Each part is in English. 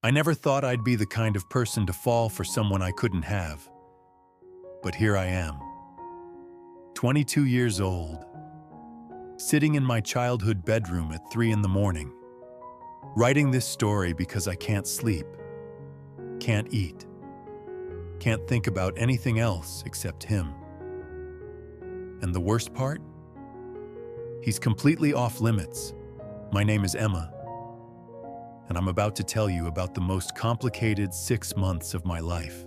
I never thought I'd be the kind of person to fall for someone I couldn't have. But here I am, 22 years old, sitting in my childhood bedroom at 3 in the morning, writing this story because I can't sleep, can't eat, can't think about anything else except him. And the worst part? He's completely off limits. My name is Emma, and I'm about to tell you about the most complicated 6 months of my life.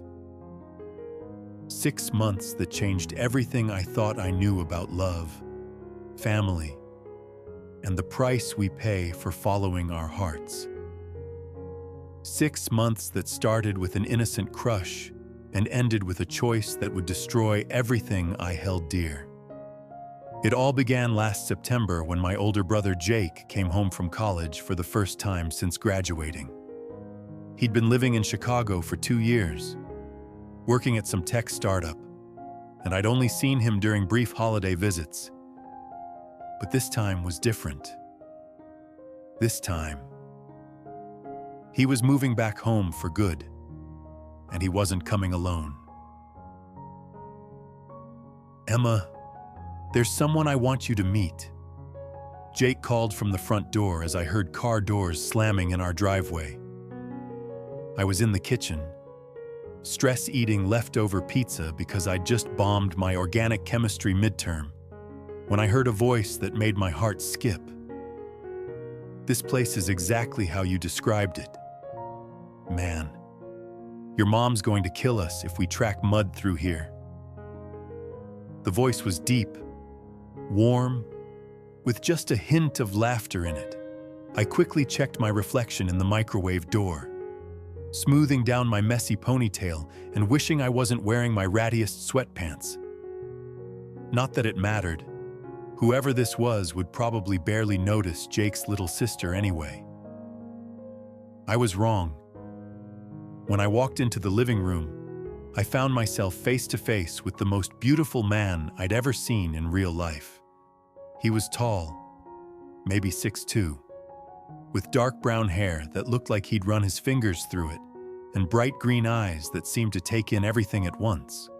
6 months that changed everything I thought I knew about love, family, and the price we pay for following our hearts. 6 months that started with an innocent crush and ended with a choice that would destroy everything I held dear. It all began last September when my older brother Jake came home from college for the first time since graduating. He'd been living in Chicago for 2 years, working at some tech startup, and I'd only seen him during brief holiday visits. But this time was different. This time, he was moving back home for good, and he wasn't coming alone. "Emma, there's someone I want you to meet," Jake called from the front door as I heard car doors slamming in our driveway. I was in the kitchen, stress eating leftover pizza because I'd just bombed my organic chemistry midterm, when I heard a voice that made my heart skip. "This place is exactly how you described it. Man, your mom's going to kill us if we track mud through here." The voice was deep, warm, with just a hint of laughter in it. I quickly checked my reflection in the microwave door, smoothing down my messy ponytail and wishing I wasn't wearing my rattiest sweatpants. Not that it mattered. Whoever this was would probably barely notice Jake's little sister anyway. I was wrong. When I walked into the living room, I found myself face to face with the most beautiful man I'd ever seen in real life. He was tall, maybe 6'2", with dark brown hair that looked like he'd run his fingers through it, and bright green eyes that seemed to take in everything at once.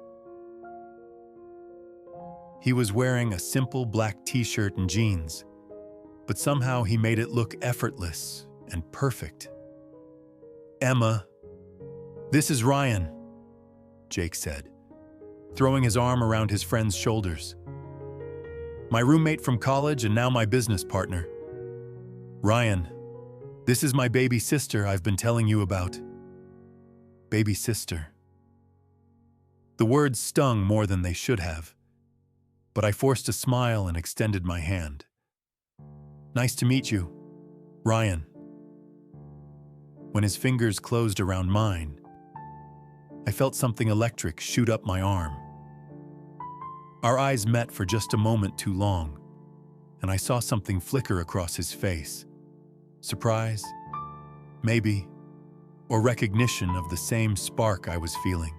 He was wearing a simple black t-shirt and jeans, but somehow he made it look effortless and perfect. "Emma, this is Ryan," Jake said, throwing his arm around his friend's shoulders. "My roommate from college and now my business partner. Ryan, this is my baby sister I've been telling you about." Baby sister. The words stung more than they should have, but I forced a smile and extended my hand. "Nice to meet you, Ryan." When his fingers closed around mine, I felt something electric shoot up my arm. Our eyes met for just a moment too long, and I saw something flicker across his face. Surprise, maybe, or recognition of the same spark I was feeling.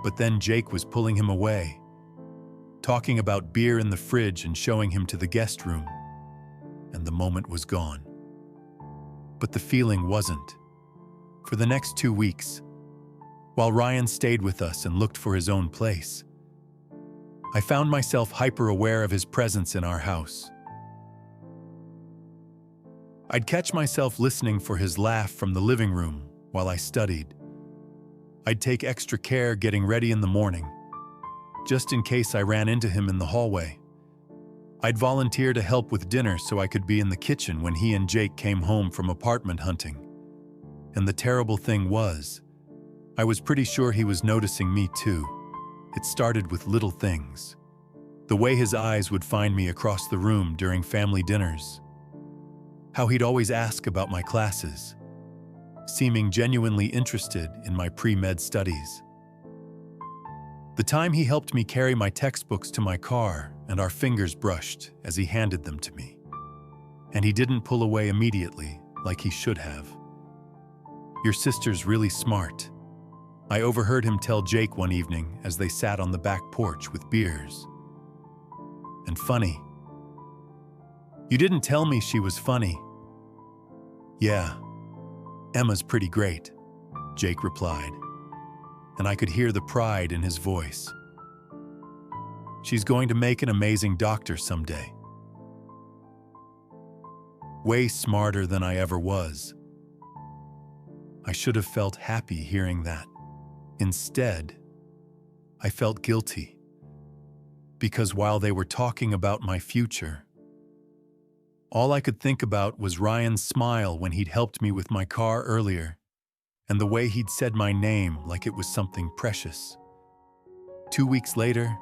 But then Jake was pulling him away, talking about beer in the fridge and showing him to the guest room, and the moment was gone. But the feeling wasn't. For the next 2 weeks, while Ryan stayed with us and looked for his own place, I found myself hyper-aware of his presence in our house. I'd catch myself listening for his laugh from the living room while I studied. I'd take extra care getting ready in the morning, just in case I ran into him in the hallway. I'd volunteer to help with dinner so I could be in the kitchen when he and Jake came home from apartment hunting. And the terrible thing was, I was pretty sure he was noticing me too. It started with little things. The way his eyes would find me across the room during family dinners. How he'd always ask about my classes, seeming genuinely interested in my pre-med studies. The time he helped me carry my textbooks to my car and our fingers brushed as he handed them to me. And he didn't pull away immediately like he should have. "Your sister's really smart," I overheard him tell Jake one evening as they sat on the back porch with beers. "And funny." "You didn't tell me she was funny." "Yeah, "Emma's pretty great," Jake replied, and I could hear the pride in his voice. "She's going to make an amazing doctor someday." Way smarter than I ever was. I should have felt happy hearing that. Instead, I felt guilty, because while they were talking about my future, all I could think about was Ryan's smile when he'd helped me with my car earlier, and the way he'd said my name like it was something precious. 2 weeks later,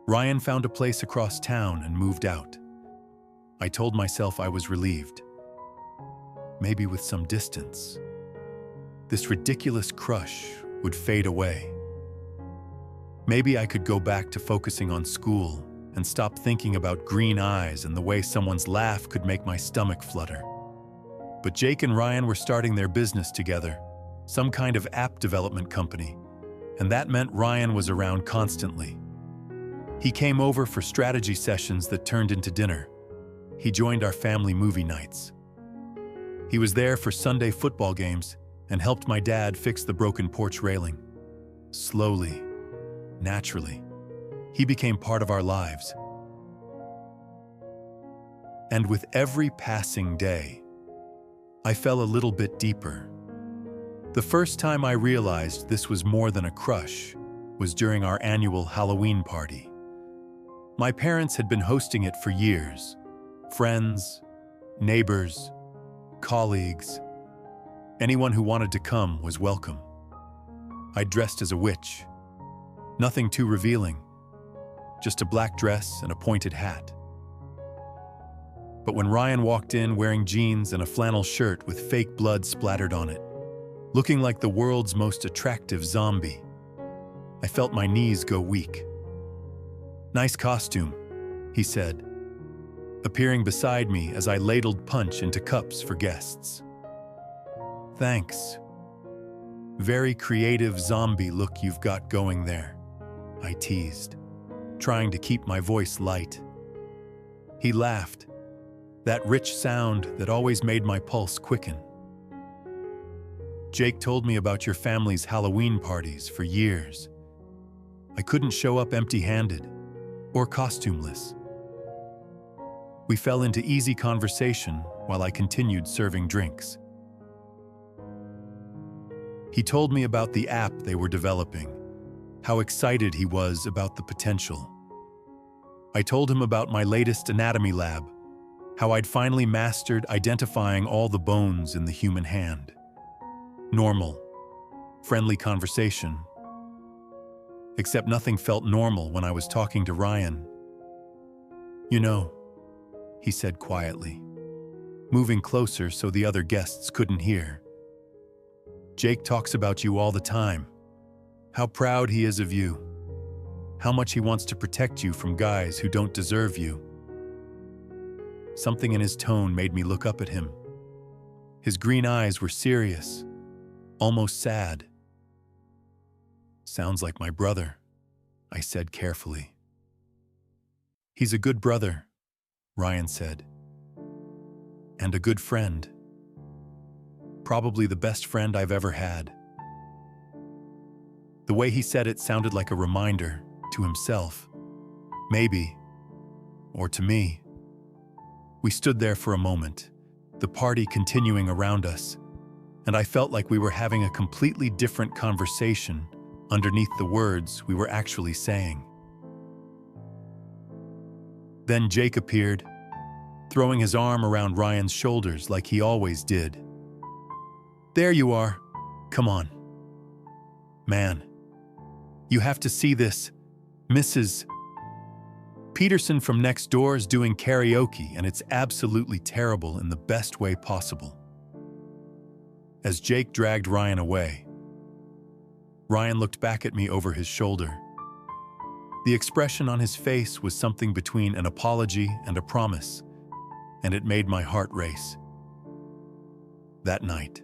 Ryan found a place across town and moved out. I told myself I was relieved. Maybe with some distance, this ridiculous crush would fade away. Maybe I could go back to focusing on school and stop thinking about green eyes and the way someone's laugh could make my stomach flutter. But Jake and Ryan were starting their business together, some kind of app development company, and that meant Ryan was around constantly. He came over for strategy sessions that turned into dinner. He joined our family movie nights. He was there for Sunday football games and helped my dad fix the broken porch railing. Slowly, naturally, he became part of our lives. And with every passing day, I fell a little bit deeper. The first time I realized this was more than a crush was during our annual Halloween party. My parents had been hosting it for years. Friends, neighbors, colleagues, anyone who wanted to come was welcome. I dressed as a witch. Nothing too revealing, just a black dress and a pointed hat. But when Ryan walked in wearing jeans and a flannel shirt with fake blood splattered on it, looking like the world's most attractive zombie, I felt my knees go weak. "Nice costume," he said, appearing beside me as I ladled punch into cups for guests. "Thanks. Very creative zombie look you've got going there," I teased, trying to keep my voice light. He laughed, that rich sound that always made my pulse quicken. "Jake told me about your family's Halloween parties for years. I couldn't show up empty-handed or costumeless." We fell into easy conversation while I continued serving drinks. He told me about the app they were developing, how excited he was about the potential. I told him about my latest anatomy lab, how I'd finally mastered identifying all the bones in the human hand. Normal, friendly conversation. Except nothing felt normal when I was talking to Ryan. "You know," he said quietly, moving closer so the other guests couldn't hear, "Jake talks about you all the time, how proud he is of you, how much he wants to protect you from guys who don't deserve you." Something in his tone made me look up at him. His green eyes were serious, almost sad. "Sounds like my brother," I said carefully. "He's a good brother," Ryan said, "and a good friend. Probably the best friend I've ever had." The way he said it sounded like a reminder to himself, maybe, or to me. We stood there for a moment, the party continuing around us, and I felt like we were having a completely different conversation underneath the words we were actually saying. Then Jake appeared, throwing his arm around Ryan's shoulders like he always did. "There you are. Come on. Man, you have to see this. Mrs. Peterson from next door is doing karaoke, and it's absolutely terrible in the best way possible." As Jake dragged Ryan away, Ryan looked back at me over his shoulder. The expression on his face was something between an apology and a promise, and it made my heart race. That night,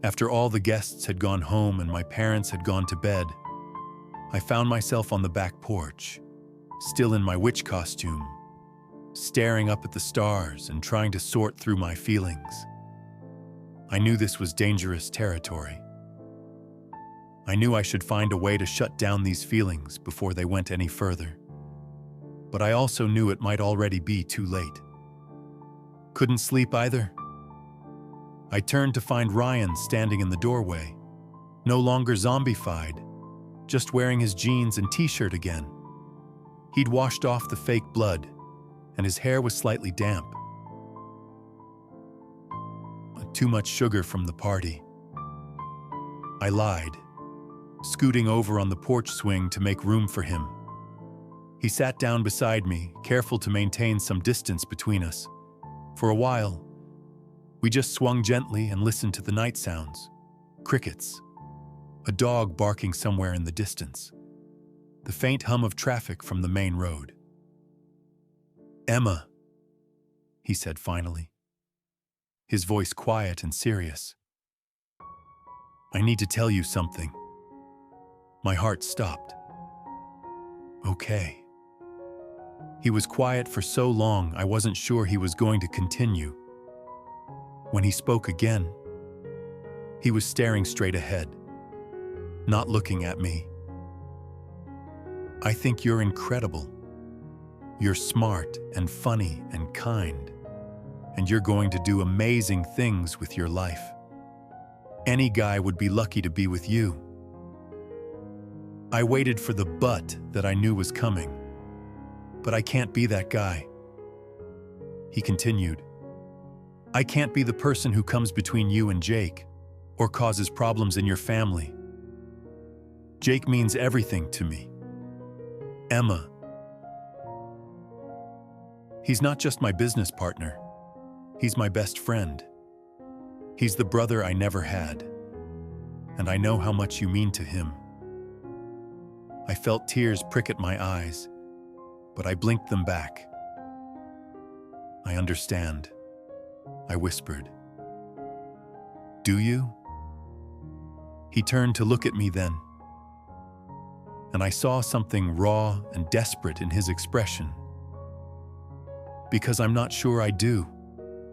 after all the guests had gone home and my parents had gone to bed, I found myself on the back porch, still in my witch costume, staring up at the stars and trying to sort through my feelings. I knew this was dangerous territory. I knew I should find a way to shut down these feelings before they went any further. But I also knew it might already be too late. Couldn't sleep either. I turned to find Ryan standing in the doorway, no longer zombified, just wearing his jeans and t-shirt again. He'd washed off the fake blood, and his hair was slightly damp. Too much sugar from the party. I lied, scooting over on the porch swing to make room for him. He sat down beside me, careful to maintain some distance between us. For a while, we just swung gently and listened to the night sounds. Crickets, a dog barking somewhere in the distance, the faint hum of traffic from the main road. "Emma," he said finally, his voice quiet and serious. "I need to tell you something." My heart stopped. "Okay." He was quiet for so long I wasn't sure he was going to continue. When he spoke again, he was staring straight ahead, not looking at me. "I think you're incredible. You're smart and funny and kind, and you're going to do amazing things with your life. Any guy would be lucky to be with you." I waited for the but that I knew was coming. "But I can't be that guy," he continued. "I can't be the person who comes between you and Jake, or causes problems in your family. Jake means everything to me. Emma. He's not just my business partner. He's my best friend. He's the brother I never had. And I know how much you mean to him." I felt tears prick at my eyes, but I blinked them back. "I understand," I whispered. "Do you?" He turned to look at me then, and I saw something raw and desperate in his expression. "Because I'm not sure I do.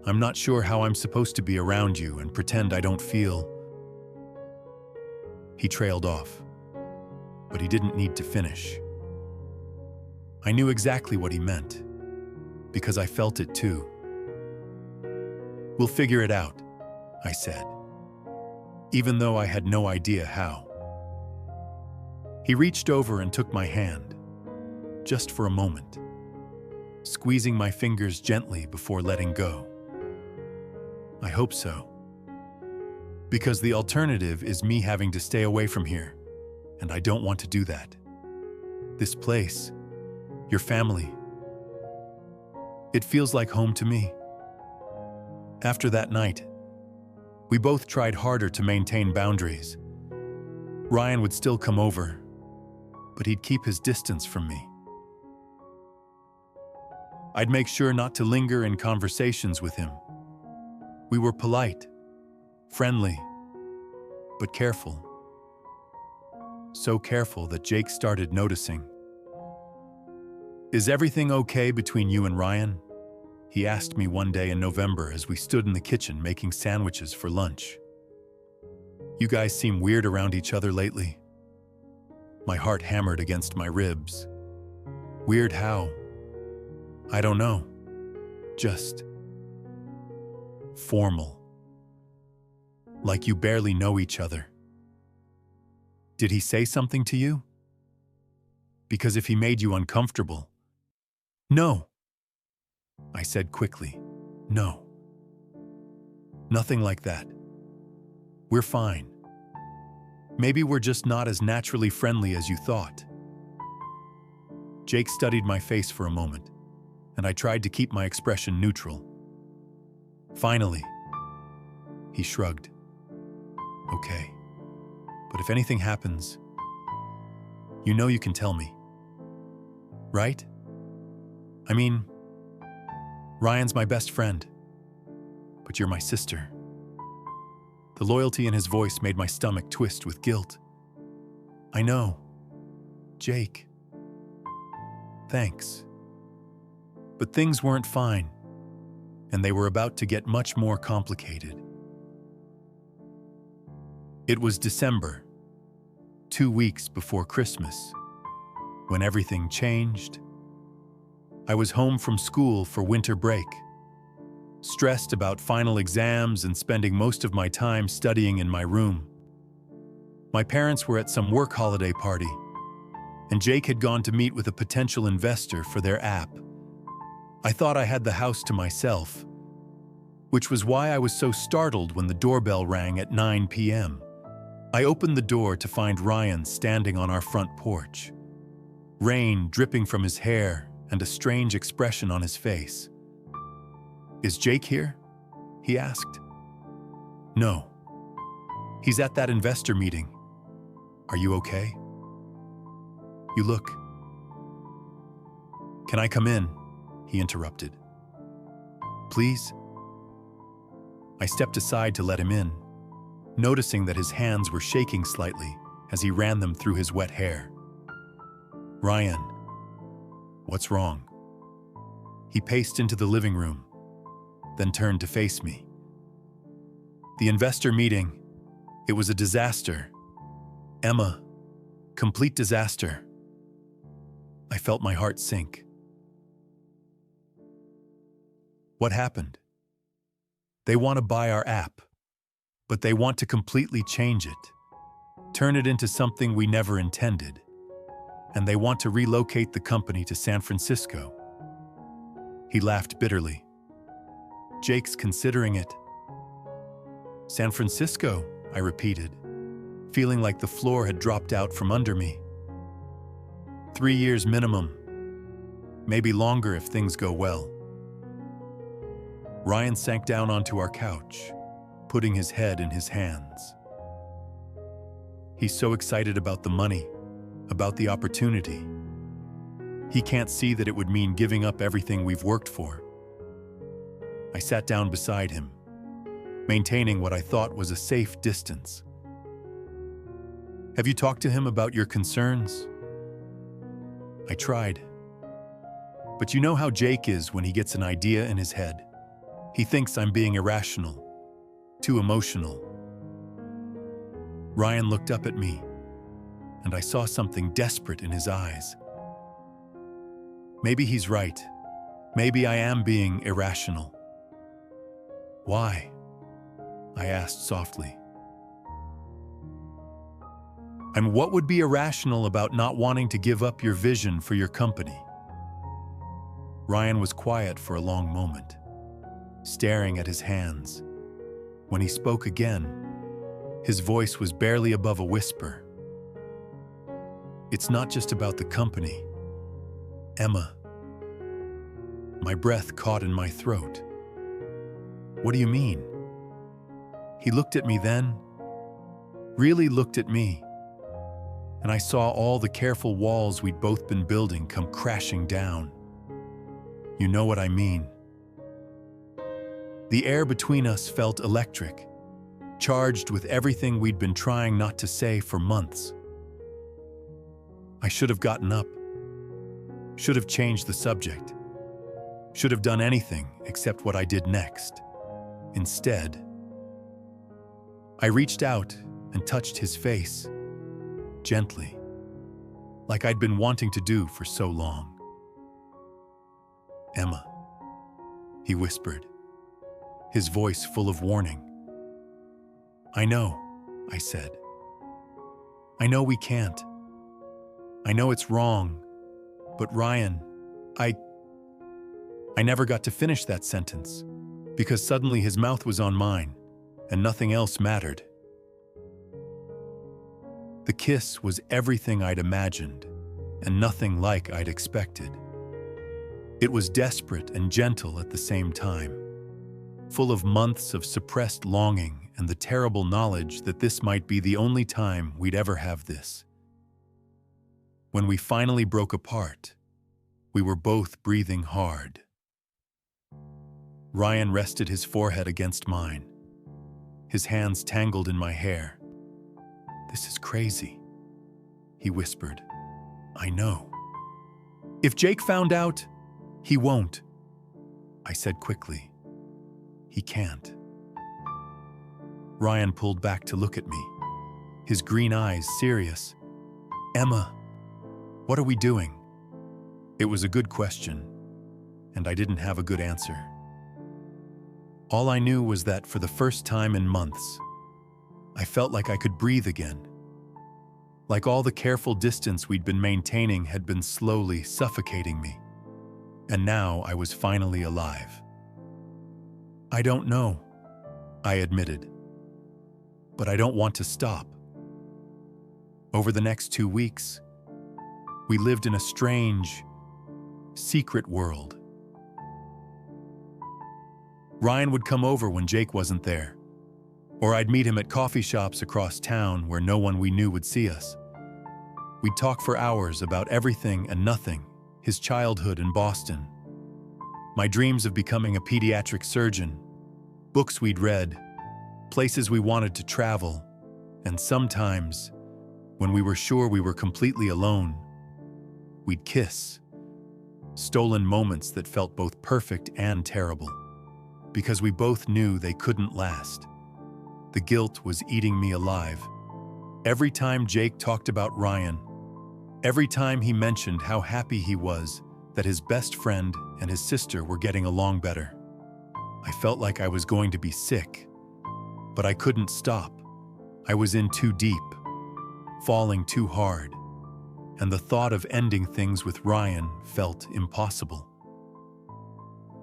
I'm not sure how I'm supposed to be around you and pretend I don't feel." He trailed off, but he didn't need to finish. I knew exactly what he meant, because I felt it too. "We'll figure it out," I said, even though I had no idea how. He reached over and took my hand, just for a moment, squeezing my fingers gently before letting go. "I hope so. Because the alternative is me having to stay away from here, and I don't want to do that. This place, your family, it feels like home to me." After that night, we both tried harder to maintain boundaries. Ryan would still come over, but he'd keep his distance from me. I'd make sure not to linger in conversations with him. We were polite, friendly, but careful. So careful that Jake started noticing. "Is everything okay between you and Ryan?" he asked me one day in November as we stood in the kitchen making sandwiches for lunch. "You guys seem weird around each other lately." My heart hammered against my ribs. "Weird how?" "I don't know. Just formal. Like you barely know each other." "Did he say something to you? Because if he made you uncomfortable..." "No," I said quickly. "No. Nothing like that. We're fine. Maybe we're just not as naturally friendly as you thought." Jake studied my face for a moment, and I tried to keep my expression neutral. Finally, he shrugged. "Okay. But if anything happens, you know you can tell me. Right? I mean, Ryan's my best friend, but you're my sister." The loyalty in his voice made my stomach twist with guilt. "I know. Jake. Thanks." But things weren't fine, and they were about to get much more complicated. It was December, 2 weeks before Christmas, when everything changed. I was home from school for winter break, stressed about final exams and spending most of my time studying in my room. My parents were at some work holiday party, and Jake had gone to meet with a potential investor for their app. I thought I had the house to myself, which was why I was so startled when the doorbell rang at 9 p.m. I opened the door to find Ryan standing on our front porch, rain dripping from his hair and a strange expression on his face. "Is Jake here?" he asked. "No. He's at that investor meeting. Are you okay?" "You look—" "Can I come in?" he interrupted. "Please?" I stepped aside to let him in, noticing that his hands were shaking slightly as he ran them through his wet hair. "Ryan, what's wrong?" He paced into the living room, then turned to face me. "The investor meeting, it was a disaster. Emma, complete disaster." I felt my heart sink. "What happened?" "They want to buy our app, but they want to completely change it, turn it into something we never intended, and they want to relocate the company to San Francisco." He laughed bitterly. "Jake's considering it." "San Francisco," I repeated, feeling like the floor had dropped out from under me. 3 years minimum, maybe longer if things go well." Ryan sank down onto our couch, putting his head in his hands. He's so excited about the money, about the opportunity. He can't see that it would mean giving up everything we've worked for. I sat down beside him, maintaining what I thought was a safe distance. "Have you talked to him about your concerns?" I tried. But you know how Jake is when he gets an idea in his head. He thinks I'm being irrational, too emotional. Ryan looked up at me, and I saw something desperate in his eyes. Maybe he's right. Maybe I am being irrational. "Why?" I asked softly. "And what would be irrational about not wanting to give up your vision for your company?" Ryan was quiet for a long moment, staring at his hands. When he spoke again, his voice was barely above a whisper. "It's not just about the company, Emma." My breath caught in my throat. "What do you mean?" He looked at me then, really looked at me, and I saw all the careful walls we'd both been building come crashing down. "You know what I mean." The air between us felt electric, charged with everything we'd been trying not to say for months. I should have gotten up, should have changed the subject, should have done anything except what I did next. Instead, I reached out and touched his face, gently, like I'd been wanting to do for so long. "Emma," he whispered, his voice full of warning. "I know," I said. "I know we can't. I know it's wrong, but Ryan, I never got to finish that sentence because suddenly his mouth was on mine and nothing else mattered. The kiss was everything I'd imagined and nothing like I'd expected. It was desperate and gentle at the same time, full of months of suppressed longing and the terrible knowledge that this might be the only time we'd ever have this. When we finally broke apart, we were both breathing hard. Ryan rested his forehead against mine, his hands tangled in my hair. "This is crazy," he whispered. "I know." "If Jake found out, he won't," I said quickly. "He can't." Ryan pulled back to look at me, his green eyes serious. "Emma, what are we doing?" It was a good question, and I didn't have a good answer. All I knew was that for the first time in months, I felt like I could breathe again. Like all the careful distance we'd been maintaining had been slowly suffocating me. And now I was finally alive. "I don't know," I admitted. "But I don't want to stop." Over the next 2 weeks, we lived in a strange, secret world. Ryan would come over when Jake wasn't there, or I'd meet him at coffee shops across town where no one we knew would see us. We'd talk for hours about everything and nothing, his childhood in Boston, my dreams of becoming a pediatric surgeon, books we'd read, places we wanted to travel, and sometimes, when we were sure we were completely alone, we'd kiss. Stolen moments that felt both perfect and terrible, because we both knew they couldn't last. The guilt was eating me alive. Every time Jake talked about Ryan, every time he mentioned how happy he was that his best friend and his sister were getting along better, I felt like I was going to be sick. But I couldn't stop. I was in too deep, falling too hard, and the thought of ending things with Ryan felt impossible.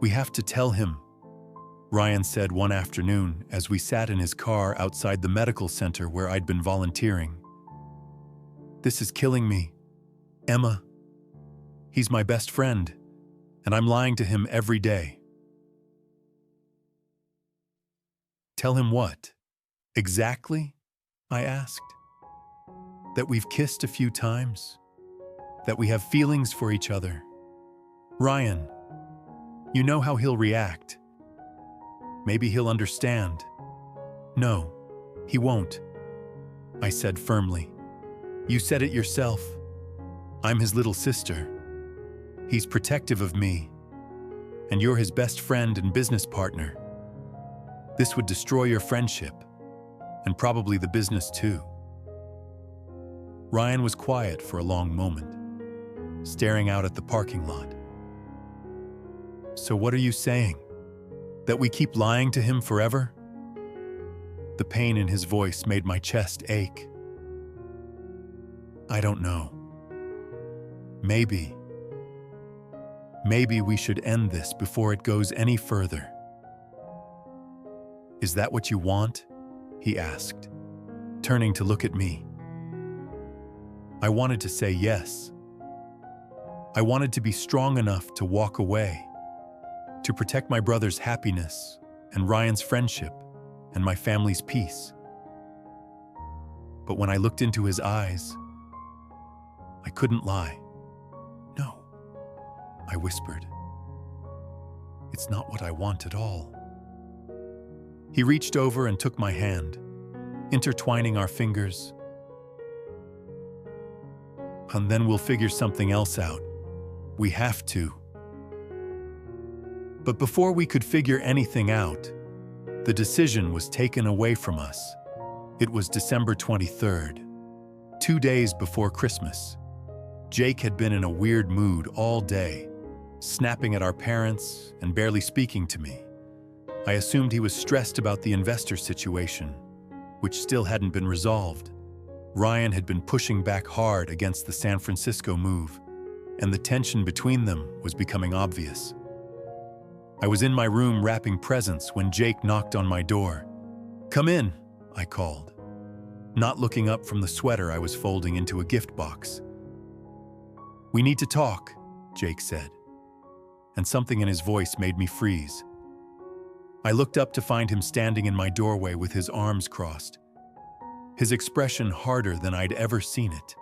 "We have to tell him," Ryan said one afternoon as we sat in his car outside the medical center where I'd been volunteering. "This is killing me. Emma, he's my best friend, and I'm lying to him every day." "Tell him what? Exactly?" I asked. "That we've kissed a few times? That we have feelings for each other? Ryan, you know how he'll react. Maybe he'll understand." "No, he won't," I said firmly. "You said it yourself. I'm his little sister. He's protective of me, and you're his best friend and business partner. This would destroy your friendship, and probably the business too." Ryan was quiet for a long moment, staring out at the parking lot. "So what are you saying? That we keep lying to him forever?" The pain in his voice made my chest ache. "I don't know. Maybe we should end this before it goes any further." "Is that what you want?" he asked, turning to look at me. I wanted to say yes. I wanted to be strong enough to walk away, to protect my brother's happiness and Ryan's friendship and my family's peace. But when I looked into his eyes, I couldn't lie. "No," I whispered. "It's not what I want at all." He reached over and took my hand, intertwining our fingers. "And then we'll figure something else out. We have to." But before we could figure anything out, the decision was taken away from us. It was December 23rd, 2 days before Christmas. Jake had been in a weird mood all day, snapping at our parents and barely speaking to me. I assumed he was stressed about the investor situation, which still hadn't been resolved. Ryan had been pushing back hard against the San Francisco move, and the tension between them was becoming obvious. I was in my room wrapping presents when Jake knocked on my door. "Come in," I called, not looking up from the sweater I was folding into a gift box. "We need to talk," Jake said, and something in his voice made me freeze. I looked up to find him standing in my doorway with his arms crossed, his expression harder than I'd ever seen it.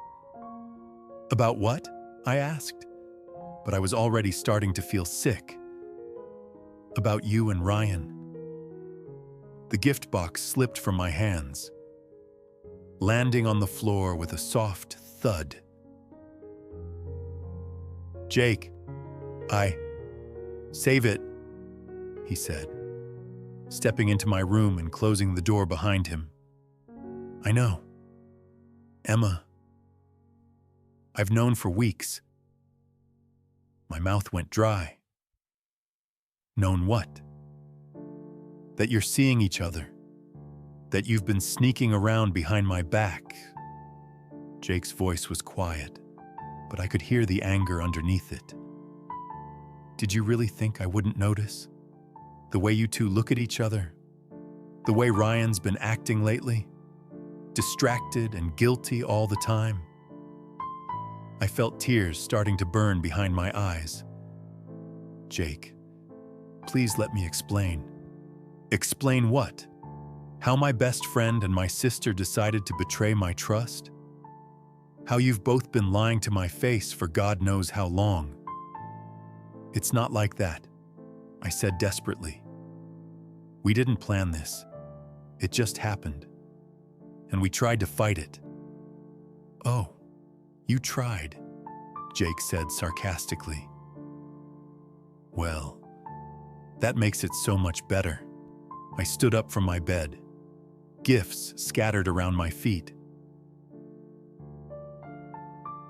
"About what?" I asked, but I was already starting to feel sick. "About you and Ryan." The gift box slipped from my hands, landing on the floor with a soft thud. "Jake, save it," he said, stepping into my room and closing the door behind him. "I know," Emma, I've known for weeks. My mouth went dry. Known what? That you're seeing each other. That you've been sneaking around behind my back. Jake's voice was quiet, but I could hear the anger underneath it. Did you really think I wouldn't notice? The way you two look at each other? The way Ryan's been acting lately? Distracted and guilty all the time? I felt tears starting to burn behind my eyes. Jake, please let me explain. Explain what? How my best friend and my sister decided to betray my trust? How you've both been lying to my face for God knows how long? It's not like that, I said desperately. We didn't plan this. It just happened. And we tried to fight it. Oh, you tried, Jake said sarcastically. Well, that makes it so much better. I stood up from my bed, gifts scattered around my feet.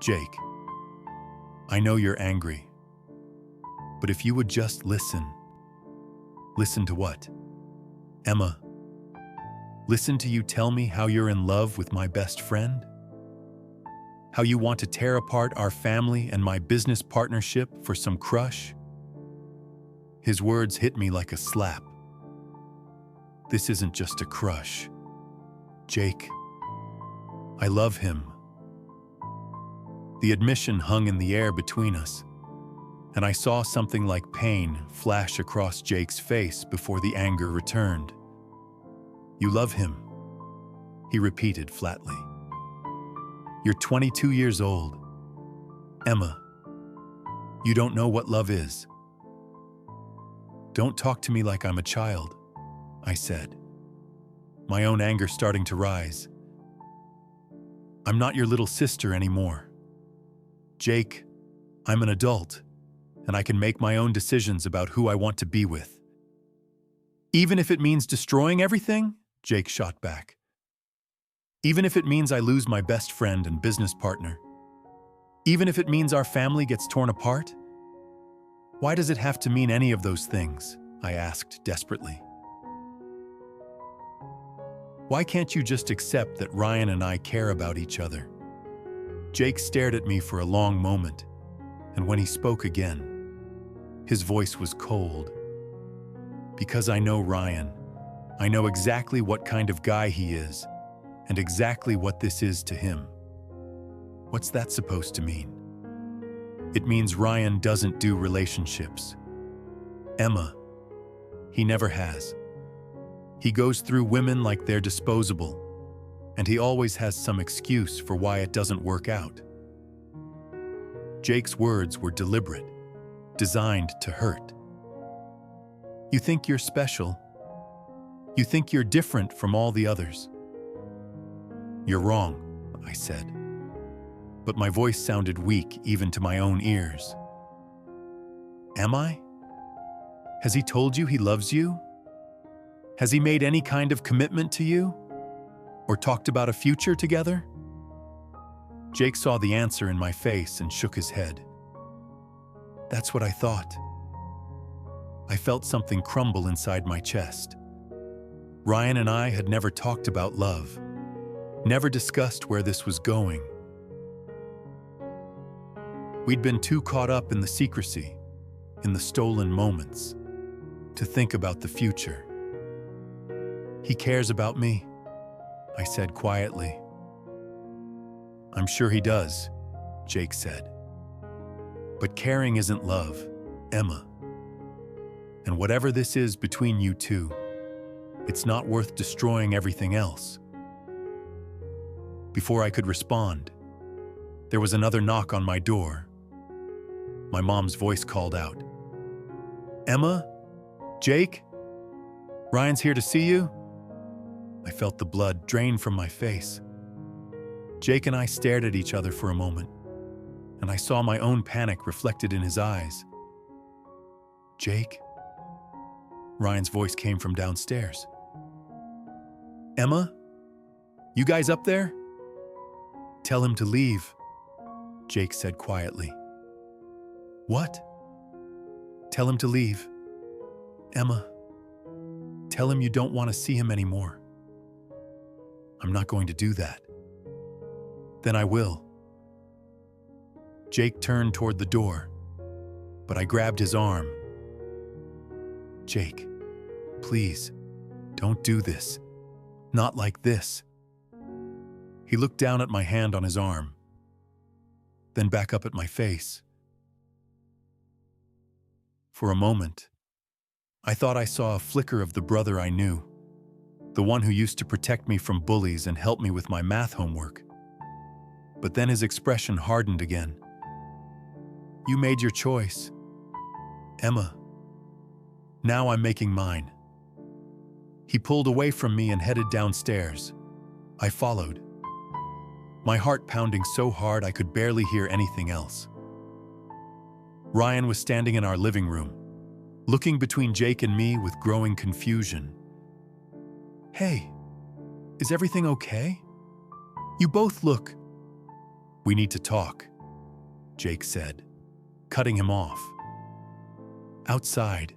Jake, I know you're angry, but if you would just listen. Listen to what? Emma, listen to you tell me how you're in love with my best friend? How you want to tear apart our family and my business partnership for some crush? His words hit me like a slap. This isn't just a crush. Jake, I love him. The admission hung in the air between us, and I saw something like pain flash across Jake's face before the anger returned. You love him, he repeated flatly. You're 22 years old. Emma, you don't know what love is. Don't talk to me like I'm a child, I said, my own anger starting to rise. I'm not your little sister anymore. Jake, I'm an adult, and I can make my own decisions about who I want to be with. Even if it means destroying everything? Jake shot back. Even if it means I lose my best friend and business partner? Even if it means our family gets torn apart? Why does it have to mean any of those things? I asked desperately. Why can't you just accept that Ryan and I care about each other? Jake stared at me for a long moment, and when he spoke again, his voice was cold. Because I know Ryan, I know exactly what kind of guy he is, and exactly what this is to him. What's that supposed to mean? It means Ryan doesn't do relationships. Emma, he never has. He goes through women like they're disposable, and he always has some excuse for why it doesn't work out. Jake's words were deliberate, designed to hurt. You think you're special. You think you're different from all the others. You're wrong, I said, but my voice sounded weak even to my own ears. Am I? Has he told you he loves you? Has he made any kind of commitment to you? Or talked about a future together? Jake saw the answer in my face and shook his head. That's what I thought. I felt something crumble inside my chest. Ryan and I had never talked about love, never discussed where this was going. We'd been too caught up in the secrecy, in the stolen moments, to think about the future. He cares about me, I said quietly. I'm sure he does, Jake said. But caring isn't love, Emma. And whatever this is between you two, it's not worth destroying everything else. Before I could respond, there was another knock on my door. My mom's voice called out. Emma? Jake? Ryan's here to see you? I felt the blood drain from my face. Jake and I stared at each other for a moment, and I saw my own panic reflected in his eyes. Jake? Ryan's voice came from downstairs. Emma? You guys up there? Tell him to leave, Jake said quietly. What? Tell him to leave. Emma, tell him you don't want to see him anymore. I'm not going to do that. Then I will. Jake turned toward the door, but I grabbed his arm. Jake, please, don't do this. Not like this. He looked down at my hand on his arm, then back up at my face. For a moment, I thought I saw a flicker of the brother I knew, the one who used to protect me from bullies and help me with my math homework. But then his expression hardened again. You made your choice, Emma. Now I'm making mine. He pulled away from me and headed downstairs. I followed, my heart pounding so hard I could barely hear anything else. Ryan was standing in our living room, looking between Jake and me with growing confusion. Hey, is everything okay? You both look... We need to talk, Jake said, cutting him off. Outside.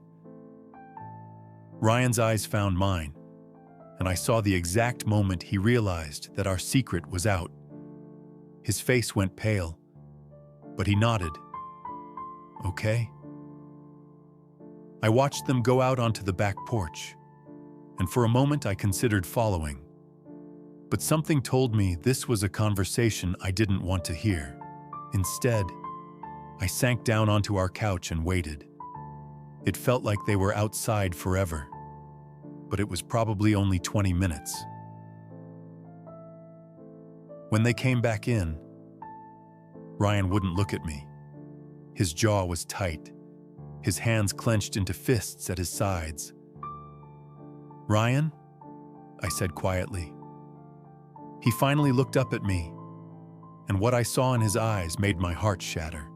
Ryan's eyes found mine, and I saw the exact moment he realized that our secret was out. His face went pale, but he nodded. Okay? I watched them go out onto the back porch, and for a moment I considered following. But something told me this was a conversation I didn't want to hear. Instead, I sank down onto our couch and waited. It felt like they were outside forever, but it was probably only 20 minutes. When they came back in, Ryan wouldn't look at me. His jaw was tight, his hands clenched into fists at his sides. Ryan? I said quietly. He finally looked up at me, and what I saw in his eyes made my heart shatter.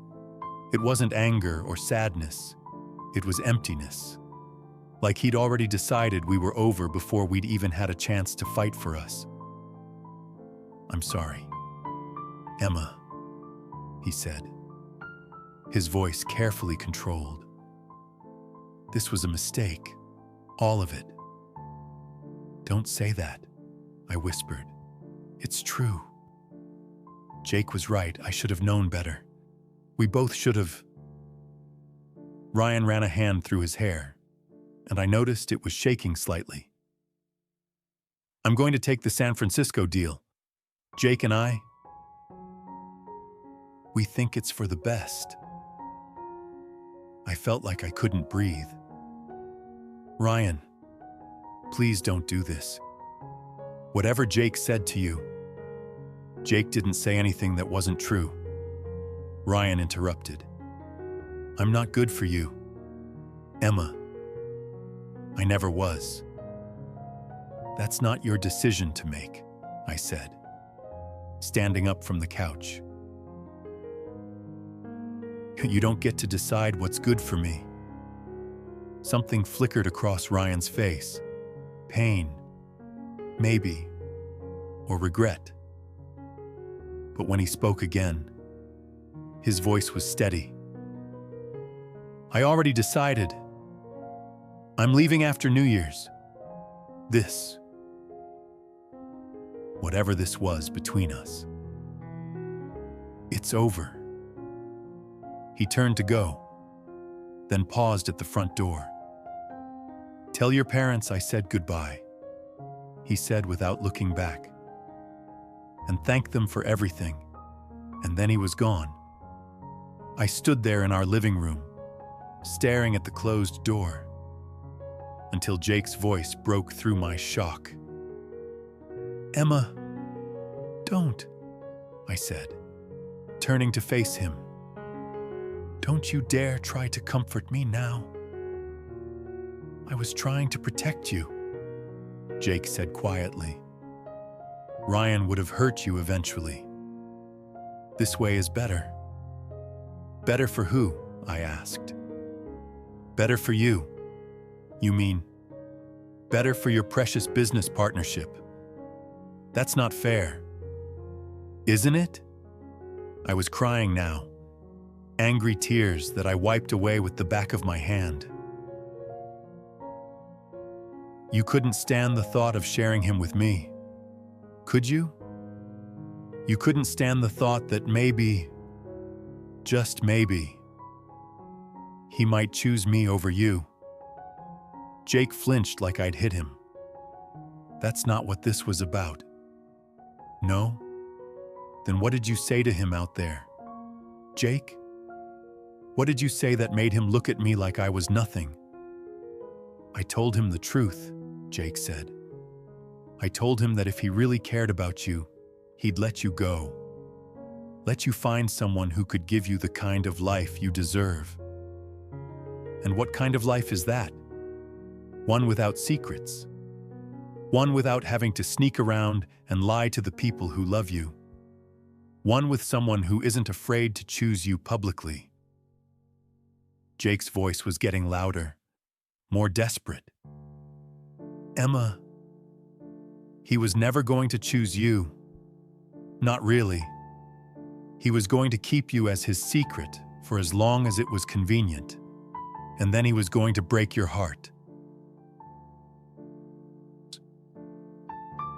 It wasn't anger or sadness, it was emptiness. Like he'd already decided we were over before we'd even had a chance to fight for us. I'm sorry, Emma, he said, his voice carefully controlled. This was a mistake, all of it. Don't say that, I whispered. It's true. Jake was right, I should have known better. We both should have. Ryan ran a hand through his hair, and I noticed it was shaking slightly. I'm going to take the San Francisco deal. Jake and I, we think it's for the best. I felt like I couldn't breathe. Ryan, please don't do this. Whatever Jake said to you, Jake didn't say anything that wasn't true. Ryan interrupted. I'm not good for you, Emma. I never was. That's not your decision to make, I said, standing up from the couch. You don't get to decide what's good for me. Something flickered across Ryan's face. Pain, maybe, or regret. But when he spoke again, his voice was steady. I already decided. I'm leaving after New Year's. This, whatever this was between us, it's over. He turned to go, then paused at the front door. Tell your parents I said goodbye, he said without looking back. And thank them for everything. And then he was gone. I stood there in our living room, staring at the closed door, until Jake's voice broke through my shock. Emma, don't, I said, turning to face him. Don't you dare try to comfort me now. I was trying to protect you, Jake said quietly. Ryan would have hurt you eventually. This way is better. Better for who? I asked. Better for you. You mean, better for your precious business partnership. That's not fair. Isn't it? I was crying now, angry tears that I wiped away with the back of my hand. You couldn't stand the thought of sharing him with me, could you? You couldn't stand the thought that maybe, just maybe, he might choose me over you. Jake flinched like I'd hit him. That's not what this was about. No? Then what did you say to him out there? Jake? What did you say that made him look at me like I was nothing? I told him the truth, Jake said. I told him that if he really cared about you, he'd let you go. Let you find someone who could give you the kind of life you deserve. And what kind of life is that? One without secrets. One without having to sneak around and lie to the people who love you. One with someone who isn't afraid to choose you publicly. Jake's voice was getting louder, more desperate. Emma, he was never going to choose you. Not really. He was going to keep you as his secret for as long as it was convenient, and then he was going to break your heart.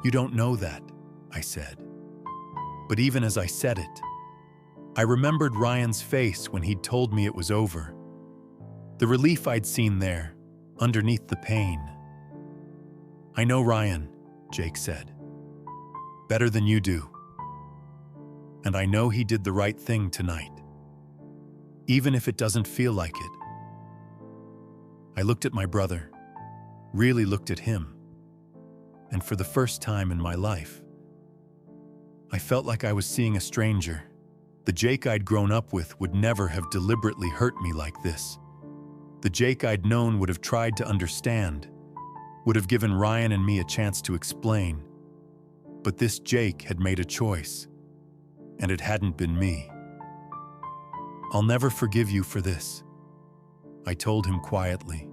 You don't know that, I said. But even as I said it, I remembered Ryan's face when he'd told me it was over. The relief I'd seen there, underneath the pain. I know Ryan, Jake said. Better than you do. And I know he did the right thing tonight. Even if it doesn't feel like it. I looked at my brother, really looked at him. And for the first time in my life, I felt like I was seeing a stranger. The Jake I'd grown up with would never have deliberately hurt me like this. The Jake I'd known would have tried to understand, would have given Ryan and me a chance to explain. But this Jake had made a choice, and it hadn't been me. I'll never forgive you for this, I told him quietly.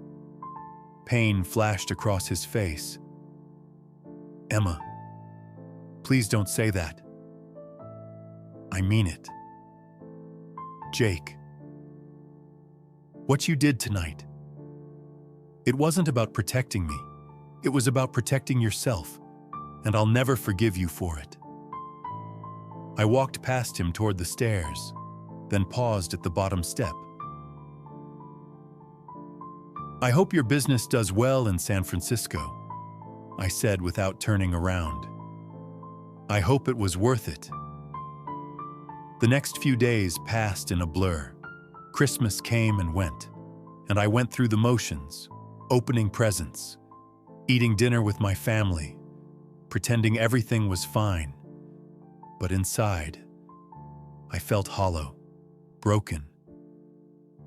Pain flashed across his face. Emma, please don't say that. I mean it. Jake, what you did tonight, it wasn't about protecting me. It was about protecting yourself, and I'll never forgive you for it. I walked past him toward the stairs, then paused at the bottom step. I hope your business does well in San Francisco, I said without turning around. I hope it was worth it. The next few days passed in a blur. Christmas came and went, and I went through the motions, opening presents, eating dinner with my family, pretending everything was fine. But inside, I felt hollow, broken.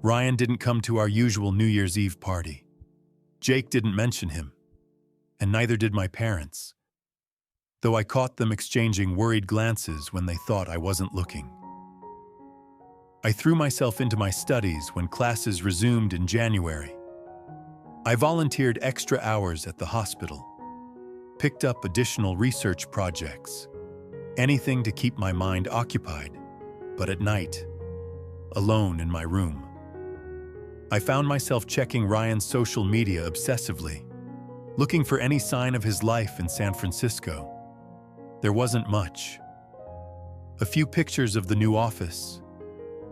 Ryan didn't come to our usual New Year's Eve party. Jake didn't mention him, and neither did my parents, though I caught them exchanging worried glances when they thought I wasn't looking. I threw myself into my studies when classes resumed in January. I volunteered extra hours at the hospital, picked up additional research projects, anything to keep my mind occupied, but at night, alone in my room. I found myself checking Ryan's social media obsessively, looking for any sign of his life in San Francisco. There wasn't much. A few pictures of the new office,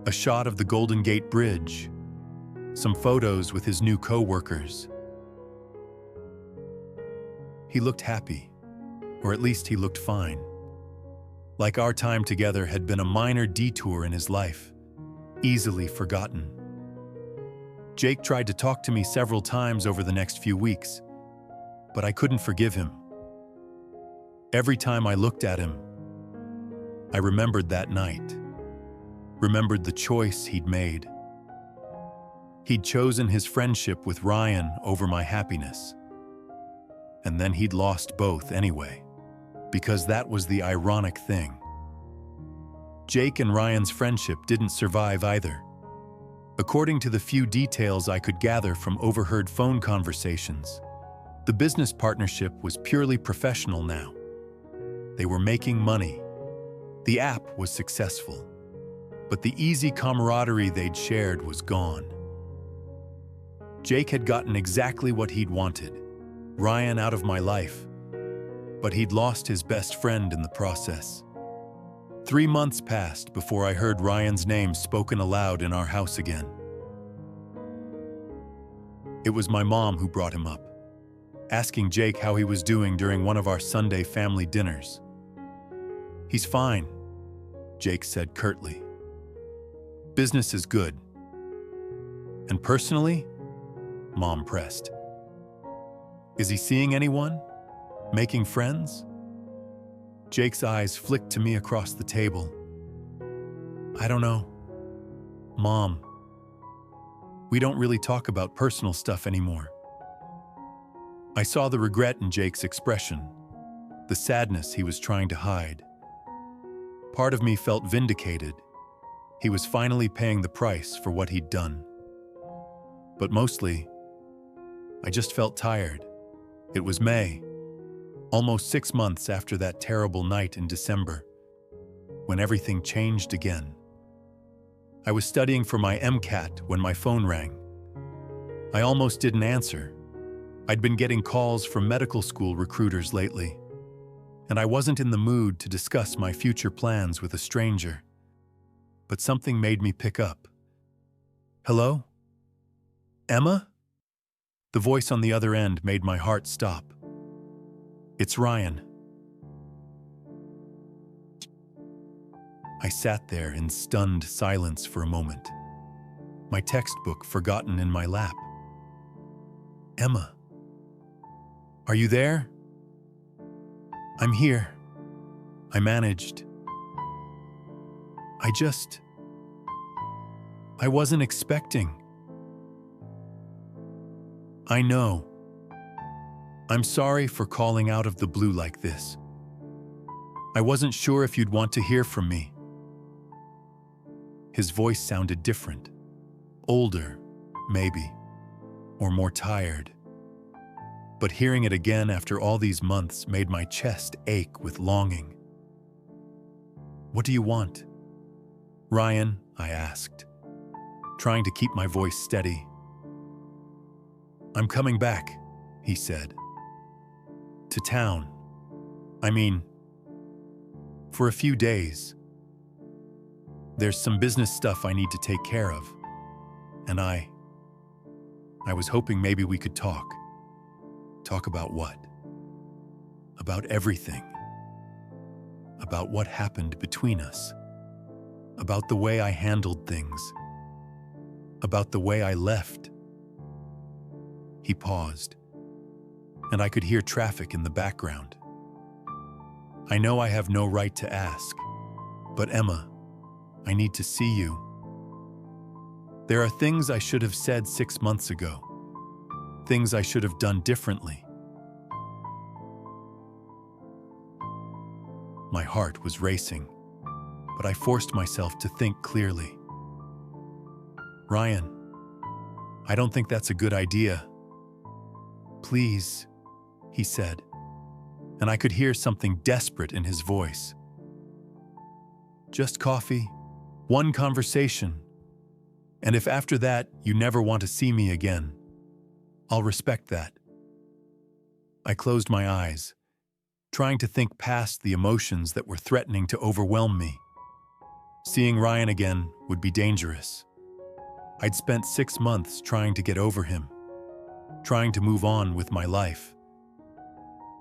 a shot of the Golden Gate Bridge, some photos with his new co-workers. He looked happy, or at least he looked fine. Like our time together had been a minor detour in his life, easily forgotten. Jake tried to talk to me several times over the next few weeks, but I couldn't forgive him. Every time I looked at him, I remembered that night, remembered the choice he'd made. He'd chosen his friendship with Ryan over my happiness. And then he'd lost both anyway, because that was the ironic thing. Jake and Ryan's friendship didn't survive either. According to the few details I could gather from overheard phone conversations, the business partnership was purely professional now. They were making money. The app was successful, but the easy camaraderie they'd shared was gone. Jake had gotten exactly what he'd wanted, Ryan out of my life, but he'd lost his best friend in the process. 3 months passed before I heard Ryan's name spoken aloud in our house again. It was my mom who brought him up, asking Jake how he was doing during one of our Sunday family dinners. "He's fine," Jake said curtly. "Business is good." "And personally?" Mom pressed. "Is he seeing anyone? Making friends?" Jake's eyes flicked to me across the table. "I don't know. Mom, we don't really talk about personal stuff anymore." I saw the regret in Jake's expression, the sadness he was trying to hide. Part of me felt vindicated. He was finally paying the price for what he'd done. But mostly, I just felt tired. It was May, almost 6 months after that terrible night in December, when everything changed again. I was studying for my MCAT when my phone rang. I almost didn't answer. I'd been getting calls from medical school recruiters lately, and I wasn't in the mood to discuss my future plans with a stranger. But something made me pick up. "Hello? Emma?" The voice on the other end made my heart stop. "It's Ryan." I sat there in stunned silence for a moment, my textbook forgotten in my lap. "Emma, are you there?" "I'm here," I managed. I wasn't expecting." "I know. I'm sorry for calling out of the blue like this. I wasn't sure if you'd want to hear from me." His voice sounded different, older, maybe, or more tired. But hearing it again after all these months made my chest ache with longing. "What do you want?" "Ryan," I asked, trying to keep my voice steady. "I'm coming back," he said. "To town. I mean, for a few days. There's some business stuff I need to take care of, and I was hoping maybe we could talk." "Talk about what?" "About everything. About what happened between us. About the way I handled things. About the way I left." He paused, and I could hear traffic in the background. "I know I have no right to ask, but Emma, I need to see you. There are things I should have said 6 months ago, things I should have done differently." My heart was racing, but I forced myself to think clearly. "Ryan, I don't think that's a good idea." "Please," he said, and I could hear something desperate in his voice. "Just coffee, one conversation, and if after that you never want to see me again, I'll respect that." I closed my eyes, trying to think past the emotions that were threatening to overwhelm me. Seeing Ryan again would be dangerous. I'd spent 6 months trying to get over him, trying to move on with my life.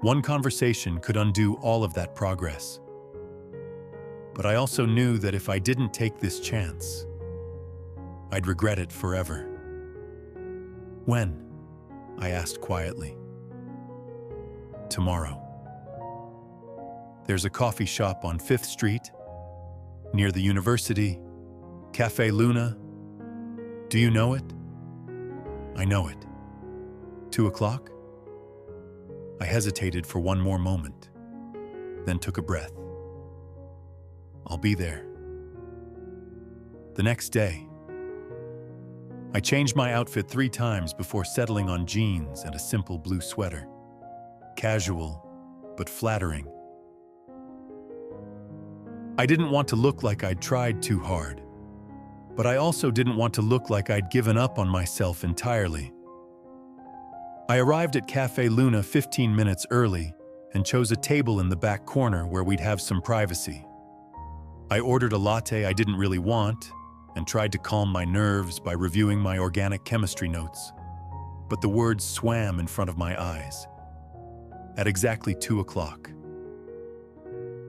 One conversation could undo all of that progress. But I also knew that if I didn't take this chance, I'd regret it forever. "When?" I asked quietly. "Tomorrow. There's a coffee shop on 5th Street, near the university, Cafe Luna. Do you know it?" "I know it. 2 o'clock?" I hesitated for one more moment, then took a breath. "I'll be there." The next day, I changed my outfit 3 times before settling on jeans and a simple blue sweater. Casual, but flattering. I didn't want to look like I'd tried too hard, but I also didn't want to look like I'd given up on myself entirely. I arrived at Cafe Luna 15 minutes early and chose a table in the back corner where we'd have some privacy. I ordered a latte I didn't really want and tried to calm my nerves by reviewing my organic chemistry notes, but the words swam in front of my eyes. At exactly 2 o'clock,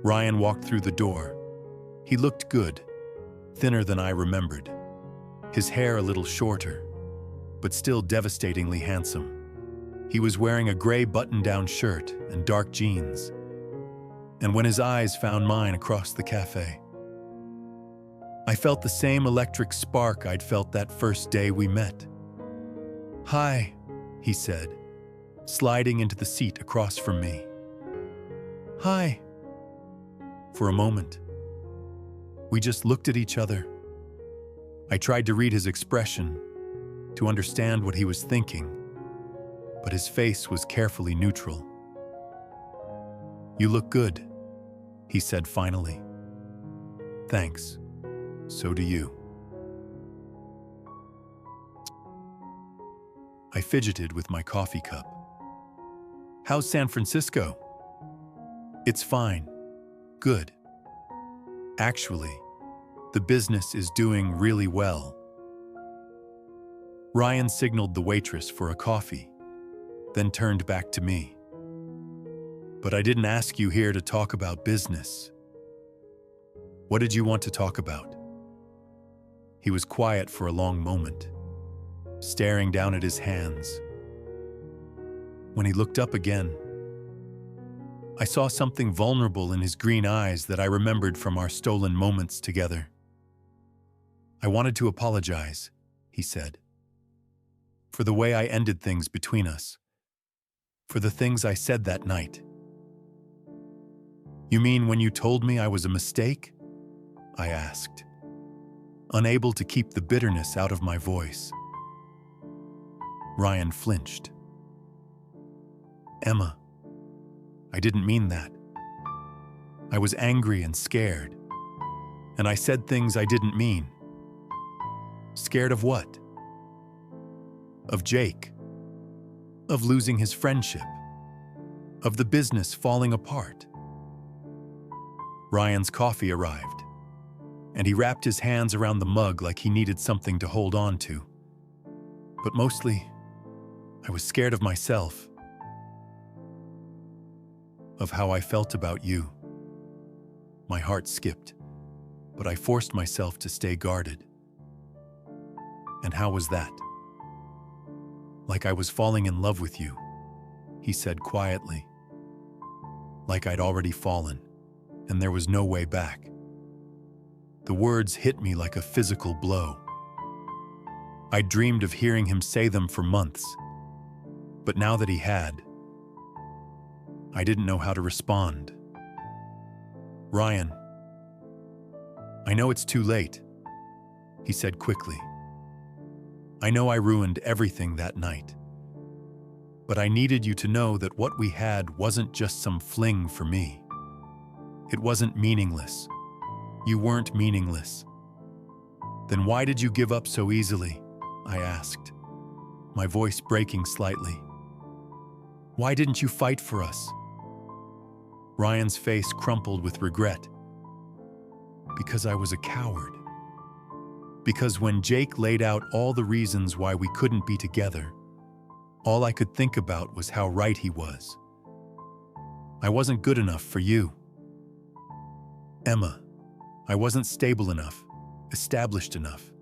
Ryan walked through the door. He looked good, thinner than I remembered. His hair a little shorter, but still devastatingly handsome. He was wearing a gray button-down shirt and dark jeans. And when his eyes found mine across the cafe, I felt the same electric spark I'd felt that first day we met. "Hi," he said, sliding into the seat across from me. "Hi." For a moment, we just looked at each other. I tried to read his expression, to understand what he was thinking, but his face was carefully neutral. "You look good," he said finally. "Thanks. So do you." I fidgeted with my coffee cup. "How's San Francisco?" "It's fine. Good. Actually, the business is doing really well." Ryan signaled the waitress for a coffee, then turned back to me. "But I didn't ask you here to talk about business. What did you want to talk about?" He was quiet for a long moment, staring down at his hands. When he looked up again, I saw something vulnerable in his green eyes that I remembered from our stolen moments together. "I wanted to apologize," he said, "for the way I ended things between us, for the things I said that night." "You mean when you told me I was a mistake?" I asked, unable to keep the bitterness out of my voice. Ryan flinched. "Emma, I didn't mean that. I was angry and scared, and I said things I didn't mean." "Scared of what?" "Of Jake. Of losing his friendship. Of the business falling apart." Ryan's coffee arrived, and he wrapped his hands around the mug like he needed something to hold on to. But mostly, I was scared of myself. Of how I felt about you. My heart skipped, but I forced myself to stay guarded. "And how was that?" "Like I was falling in love with you," he said quietly. "Like I'd already fallen, and there was no way back." The words hit me like a physical blow. I dreamed of hearing him say them for months, but now that he had, I didn't know how to respond. "Ryan, I know it's too late," he said quickly. "I know I ruined everything that night, but I needed you to know that what we had wasn't just some fling for me. It wasn't meaningless. You weren't meaningless." "Then why did you give up so easily?" I asked, my voice breaking slightly. "Why didn't you fight for us?" Ryan's face crumpled with regret. "Because I was a coward. Because when Jake laid out all the reasons why we couldn't be together, all I could think about was how right he was. I wasn't good enough for you. Emma, I wasn't stable enough, established enough.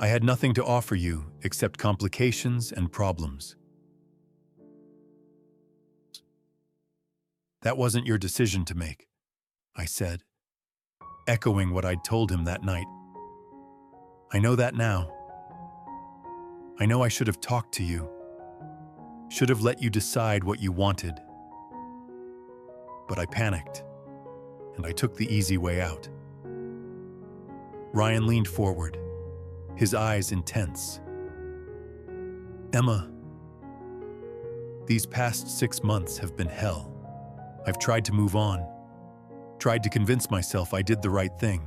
I had nothing to offer you except complications and problems. That wasn't your decision to make," I said, echoing what I'd told him that night. "I know that now. I know I should have talked to you, should have let you decide what you wanted. But I panicked, and I took the easy way out." Ryan leaned forward, his eyes intense. "Emma, these past 6 months have been hell. I've tried to move on, tried to convince myself I did the right thing.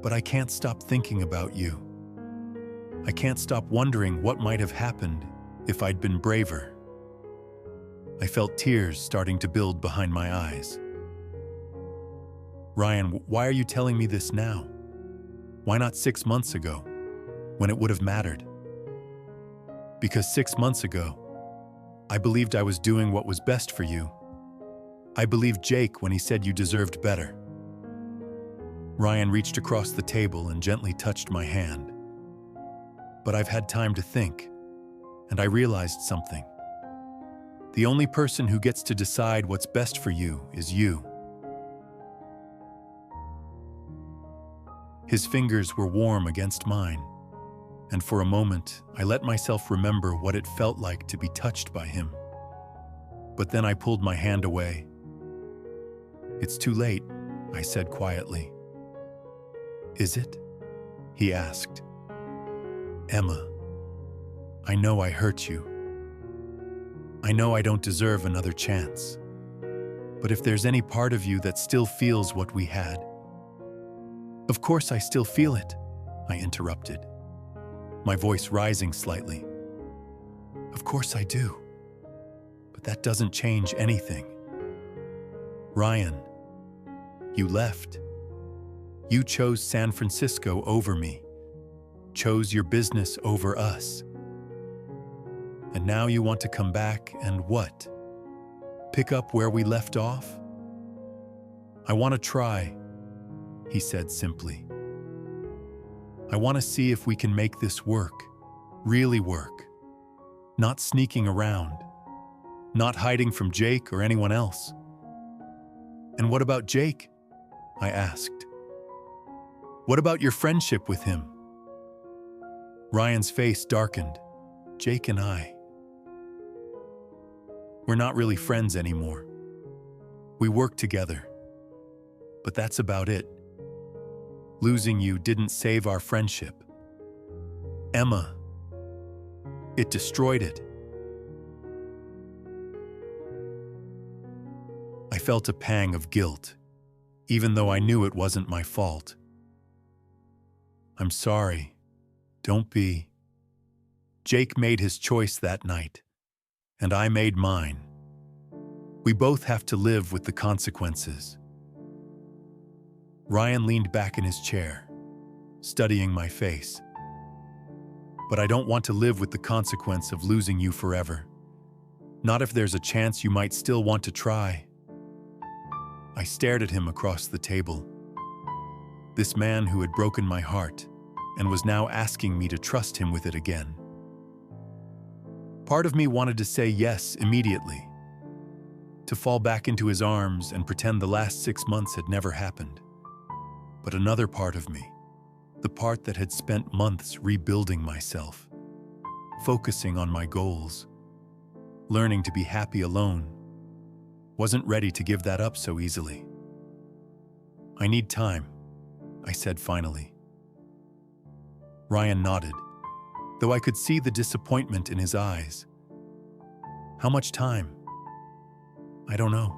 But I can't stop thinking about you. I can't stop wondering what might have happened if I'd been braver. I felt tears starting to build behind my eyes. Ryan, why are you telling me this now? Why not 6 months ago, when it would have mattered? Because 6 months ago, I believed I was doing what was best for you. I believed Jake when he said you deserved better. Ryan reached across the table and gently touched my hand. But I've had time to think, and I realized something. The only person who gets to decide what's best for you is you. His fingers were warm against mine, and for a moment I let myself remember what it felt like to be touched by him. But then I pulled my hand away. "It's too late," I said quietly. "Is it?" he asked. "Emma, I know I hurt you. I know I don't deserve another chance. But if there's any part of you that still feels what we had—" "Of course I still feel it," I interrupted, my voice rising slightly. "Of course I do. But that doesn't change anything. Ryan, you left. You chose San Francisco over me, chose your business over us. And now you want to come back and what? Pick up where we left off?" "I want to try," he said simply. "I want to see if we can make this work, really work. Not sneaking around, not hiding from Jake or anyone else." "And what about Jake?" I asked. "What about your friendship with him?" Ryan's face darkened. "Jake and we're not really friends anymore. We work together. But that's about it. Losing you didn't save our friendship. Emma, it destroyed it." I felt a pang of guilt, even though I knew it wasn't my fault. "I'm sorry. Don't be. Jake made his choice that night, and I made mine. We both have to live with the consequences." Ryan leaned back in his chair, studying my face. "But I don't want to live with the consequence of losing you forever. Not if there's a chance you might still want to try." I stared at him across the table. This man who had broken my heart and was now asking me to trust him with it again. Part of me wanted to say yes immediately, to fall back into his arms and pretend the last 6 months had never happened. But another part of me, the part that had spent months rebuilding myself, focusing on my goals, learning to be happy alone, wasn't ready to give that up so easily. "I need time," I said finally. Ryan nodded, though I could see the disappointment in his eyes. "How much time?" "I don't know."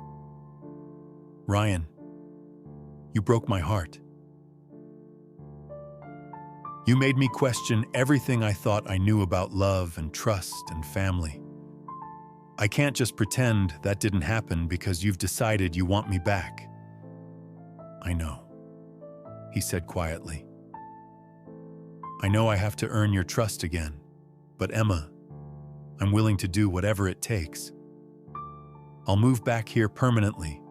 "Ryan, you broke my heart. You made me question everything I thought I knew about love and trust and family. I can't just pretend that didn't happen because you've decided you want me back." "I know," he said quietly. "I know I have to earn your trust again, but Emma, I'm willing to do whatever it takes. I'll move back here permanently.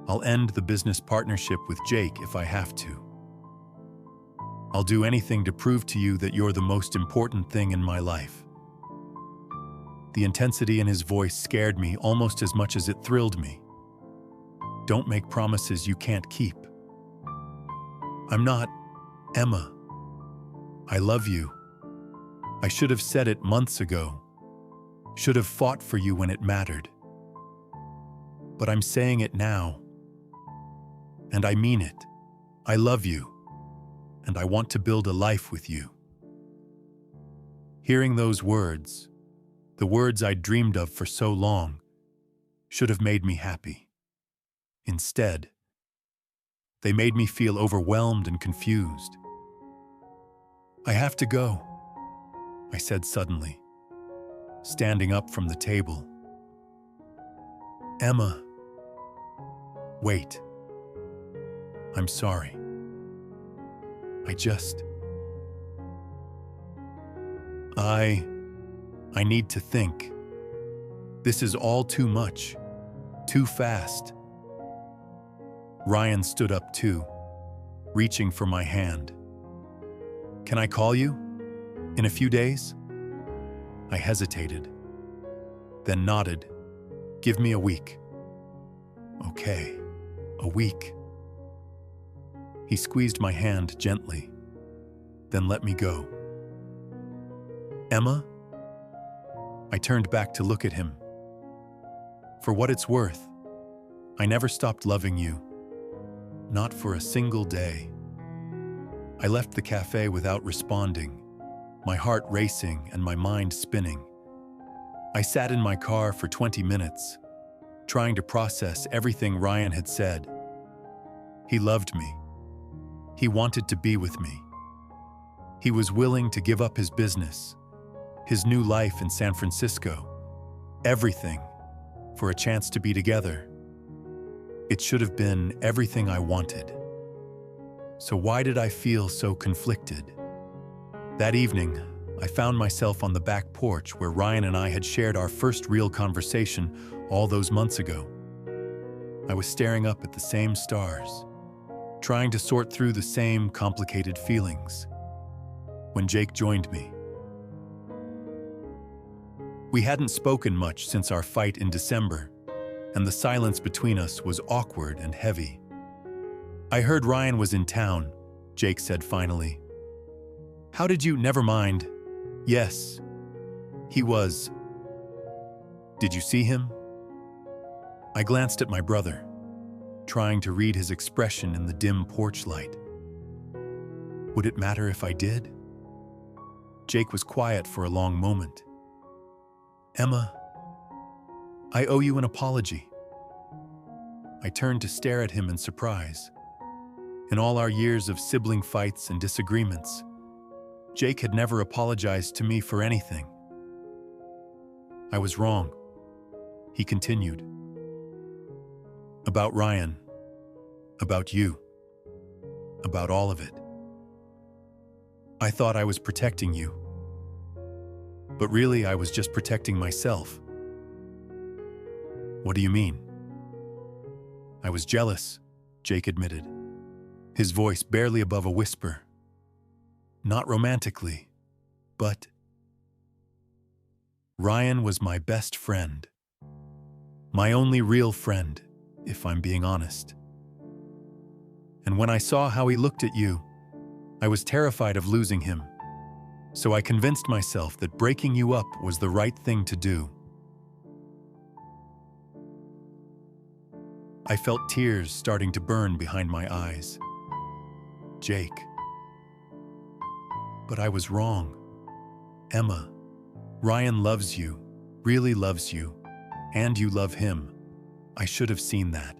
I'll end the business partnership with Jake if I have to. I'll do anything to prove to you that you're the most important thing in my life." The intensity in his voice scared me almost as much as it thrilled me. "Don't make promises you can't keep." "I'm not, Emma. I love you. I should have said it months ago. Should have fought for you when it mattered. But I'm saying it now. And I mean it. I love you. And I want to build a life with you." Hearing those words, the words I'd dreamed of for so long, should have made me happy. Instead, they made me feel overwhelmed and confused. "I have to go," I said suddenly, standing up from the table. "Emma, wait. I'm sorry. I just... I need to think. This is all too much, too fast." Ryan stood up too, reaching for my hand. "Can I call you? In a few days?" I hesitated, then nodded. "Give me a week." "Okay, a week." He squeezed my hand gently, then let me go. "Emma?" I turned back to look at him. "For what it's worth, I never stopped loving you. Not for a single day." I left the cafe without responding, my heart racing and my mind spinning. I sat in my car for 20 minutes, trying to process everything Ryan had said. He loved me. He wanted to be with me. He was willing to give up his business, his new life in San Francisco, everything, for a chance to be together. It should have been everything I wanted. So why did I feel so conflicted? That evening, I found myself on the back porch where Ryan and I had shared our first real conversation all those months ago. I was staring up at the same stars, trying to sort through the same complicated feelings, when Jake joined me. We hadn't spoken much since our fight in December, and the silence between us was awkward and heavy. "I heard Ryan was in town," Jake said finally. "How did you—" "Never mind." "Yes, he was." "Did you see him?" I glanced at my brother, trying to read his expression in the dim porch light. Would it matter if I did? Jake was quiet for a long moment. "Emma, I owe you an apology." I turned to stare at him in surprise. In all our years of sibling fights and disagreements, Jake had never apologized to me for anything. "I was wrong," he continued. "About Ryan, about you, about all of it. I thought I was protecting you, but really I was just protecting myself." "What do you mean?" "I was jealous," Jake admitted, his voice barely above a whisper. "Not romantically, but Ryan was my best friend. My only real friend, if I'm being honest. And when I saw how he looked at you, I was terrified of losing him. So I convinced myself that breaking you up was the right thing to do." I felt tears starting to burn behind my eyes. "Jake. But I was wrong. Emma, Ryan loves you, really loves you, and you love him. I should have seen that.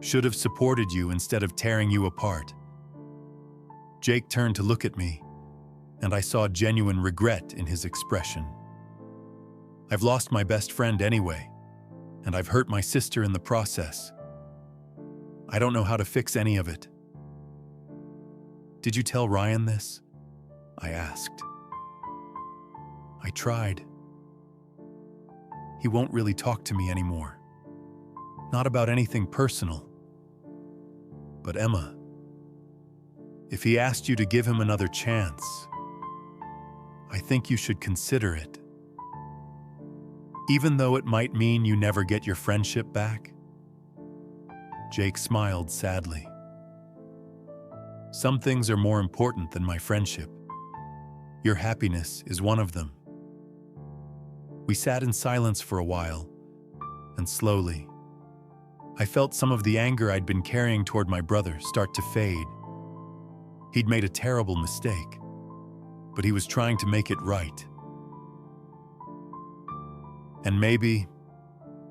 Should have supported you instead of tearing you apart." Jake turned to look at me, and I saw genuine regret in his expression. "I've lost my best friend anyway, and I've hurt my sister in the process. I don't know how to fix any of it." "Did you tell Ryan this?" I asked. "I tried. He won't really talk to me anymore. Not about anything personal. But Emma, if he asked you to give him another chance, I think you should consider it. Even though it might mean you never get your friendship back." Jake smiled sadly. "Some things are more important than my friendship. Your happiness is one of them." We sat in silence for a while, and slowly, I felt some of the anger I'd been carrying toward my brother start to fade. He'd made a terrible mistake, but he was trying to make it right. And maybe,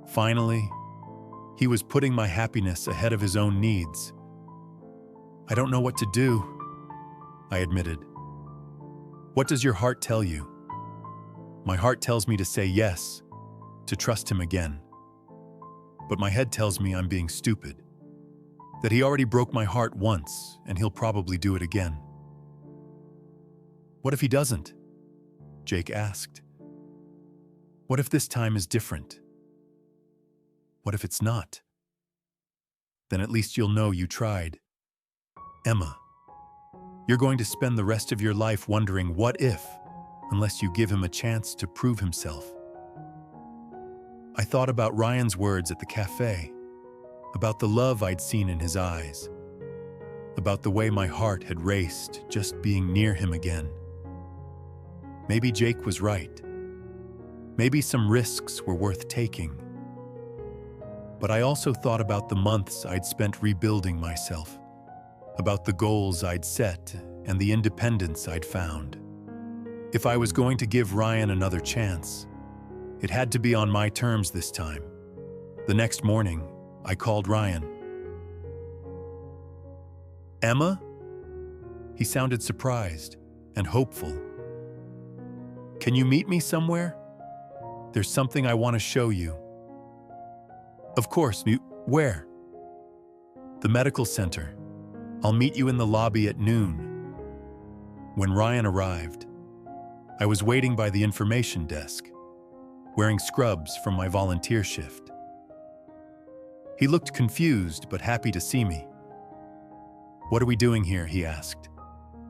finally, He was putting my happiness ahead of his own needs. I don't know what to do, I admitted. What does your heart tell you? My heart tells me to say yes, to trust him again. But my head tells me I'm being stupid, that he already broke my heart once and he'll probably do it again. What if he doesn't? Jake asked. What if this time is different? What if it's not? Then at least you'll know you tried. Emma, you're going to spend the rest of your life wondering what if, unless you give him a chance to prove himself. I thought about Ryan's words at the cafe, about the love I'd seen in his eyes, about the way my heart had raced just being near him again. Maybe Jake was right. Maybe some risks were worth taking. But I also thought about the months I'd spent rebuilding myself, about the goals I'd set and the independence I'd found. If I was going to give Ryan another chance, it had to be on my terms this time. The next morning, I called Ryan. Emma? He sounded surprised and hopeful. Can you meet me somewhere? There's something I want to show you. Of course, where? The medical center. I'll meet you in the lobby at noon. When Ryan arrived, I was waiting by the information desk, wearing scrubs from my volunteer shift. He looked confused but happy to see me. What are we doing here? He asked.